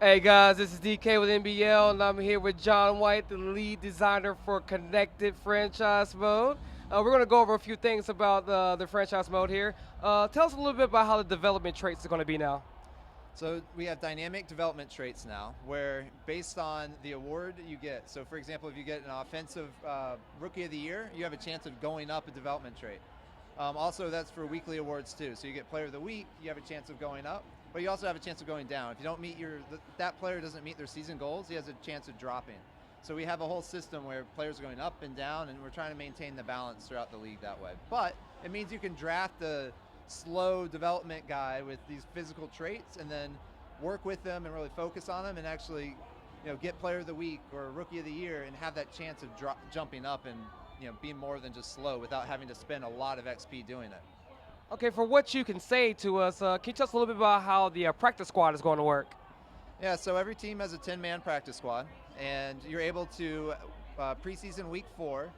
Hey guys, this is DK with NBL, and I'm here with John White, the lead designer for Connected Franchise Mode. We're going to go over a few things about the franchise mode here. Tell us a little bit about how the development traits are going to be now. So we have dynamic development traits now, where based on the award you get. So for example, if you get an offensive rookie of the year, you have a chance of going up a development trait. Also, that's for weekly awards too. So you get player of the week, you have a chance of going up, but you also have a chance of going down. If you don't meet that player doesn't meet their season goals, he has a chance of dropping. So we have a whole system where players are going up and down, and we're trying to maintain the balance throughout the league that way. But it means you can draft the slow development guy with these physical traits and then work with them and really focus on them and actually get player of the week or rookie of the year and have that chance of jumping up and being more than just slow without having to spend a lot of XP doing it. Okay, for what you can say to us, can you tell us a little bit about how the practice squad is going to work? Yeah, so every team has a 10-man practice squad, and you're able to, preseason week 4,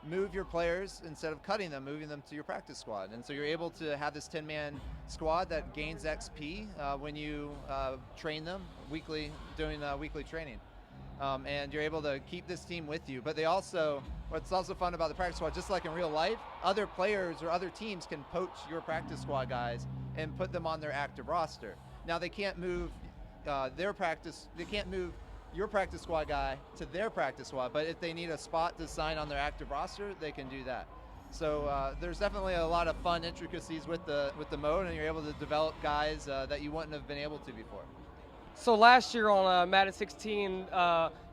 move your players instead of cutting them, moving them to your practice squad. And so you're able to have this 10-man squad that gains XP when you train them weekly, doing weekly training. And you're able to keep this team with you. But what's also fun about the practice squad, just like in real life, other players or other teams can poach your practice squad guys and put them on their active roster. Now they can't move they can't move your practice squad guy to their practice squad, but if they need a spot to sign on their active roster, they can do that. So there's definitely a lot of fun intricacies with the mode, and you're able to develop guys that you wouldn't have been able to before. So last year on Madden 16,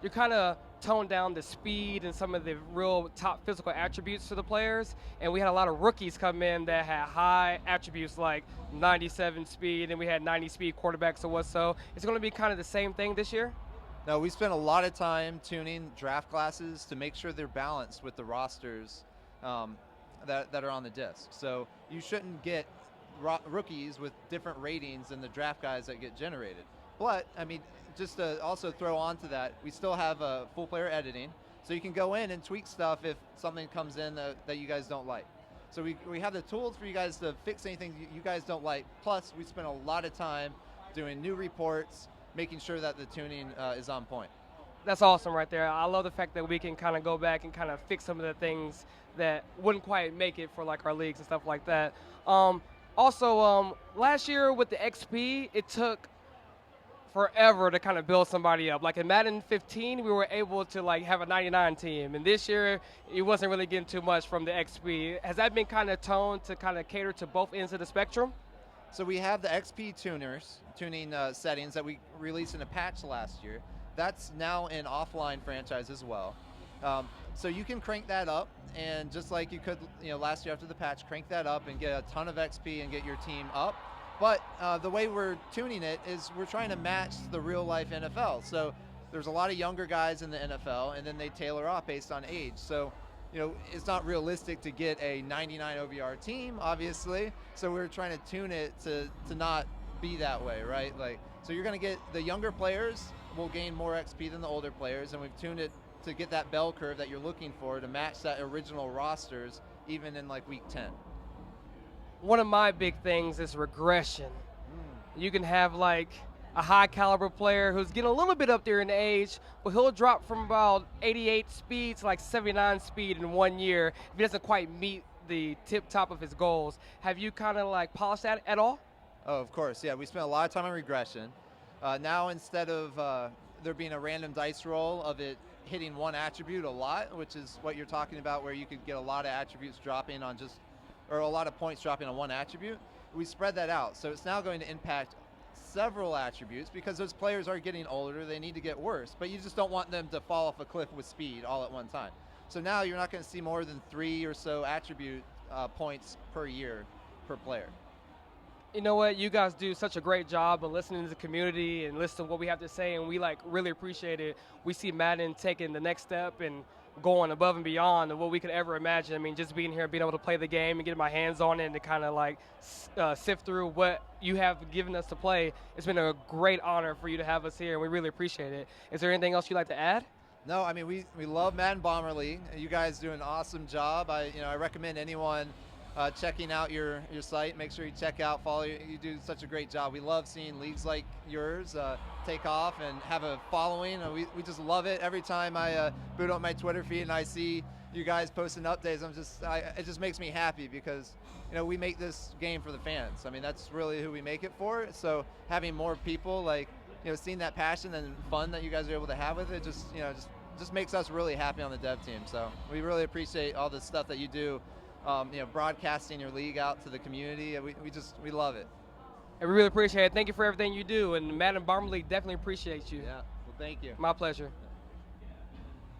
you kind of toned down the speed and some of the real top physical attributes for the players, and we had a lot of rookies come in that had high attributes like 97 speed, and we had 90 speed quarterbacks or what. So it's going to be kind of the same thing this year? No, we spent a lot of time tuning draft classes to make sure they're balanced with the rosters that are on the disc. So you shouldn't get rookies with different ratings than the draft guys that get generated. But, I mean, just to also throw on to that, we still have full player editing, so you can go in and tweak stuff if something comes in that you guys don't like. So we have the tools for you guys to fix anything you guys don't like, plus we spend a lot of time doing new reports, making sure that the tuning is on point. That's awesome right there. I love the fact that we can kind of go back and kind of fix some of the things that wouldn't quite make it for like our leagues and stuff like that. Last year with the XP, it took forever to kind of build somebody up. Like in Madden 15, we were able to like have a 99 team, and this year it wasn't really getting too much from the XP. Has that been kind of toned to kind of cater to both ends of the spectrum? So we have the XP tuning settings that we released in a patch last year. That's now in offline franchise as well. So you can crank that up, and just like you could last year after the patch, crank that up and get a ton of XP and get your team up. But the way we're tuning it is we're trying to match the real life NFL. So there's a lot of younger guys in the NFL, and then they tailor off based on age. So it's not realistic to get a 99 OVR team, obviously. So we're trying to tune it to not be that way, right? So you're going to get the younger players will gain more XP than the older players, and we've tuned it to get that bell curve that you're looking for to match that original rosters, even in like week 10. One of my big things is regression. You can have like a high caliber player who's getting a little bit up there in age, but he'll drop from about 88 speed to like 79 speed in 1 year if he doesn't quite meet the tip top of his goals. Have you kind of like polished that at all? Oh, of course, yeah. We spent a lot of time on regression. Now instead of there being a random dice roll of it hitting one attribute a lot, which is what you're talking about, where you could get a lot of attributes dropping on or a lot of points dropping on one attribute, we spread that out. So it's now going to impact several attributes because those players are getting older, they need to get worse, but you just don't want them to fall off a cliff with speed all at one time. So now you're not going to see more than 3 or so attribute points per year per player. You know what? You guys do such a great job of listening to the community and listening to what we have to say, and we like really appreciate it. We see Madden taking the next step and going above and beyond of what we could ever imagine. I mean, just being here, being able to play the game and getting my hands on it and to kind of like sift through what you have given us to play. It's been a great honor for you to have us here, and we really appreciate it. Is there anything else you'd like to add? No, I mean, we love Madden Bomber League. You guys do an awesome job. I recommend anyone checking out your site. Make sure you check out, follow. You do such a great job. We love seeing leagues like yours take off and have a following. We just love it. Every time I boot up my Twitter feed and I see you guys posting updates, it just makes me happy because we make this game for the fans. I mean, that's really who we make it for. So having more people seeing that passion and fun that you guys are able to have with it, just makes us really happy on the dev team. So we really appreciate all the stuff that you do. Broadcasting your league out to the community. We love it. And we really appreciate it. Thank you for everything you do. And Madden Bomber League definitely appreciates you. Yeah, well, thank you. My pleasure.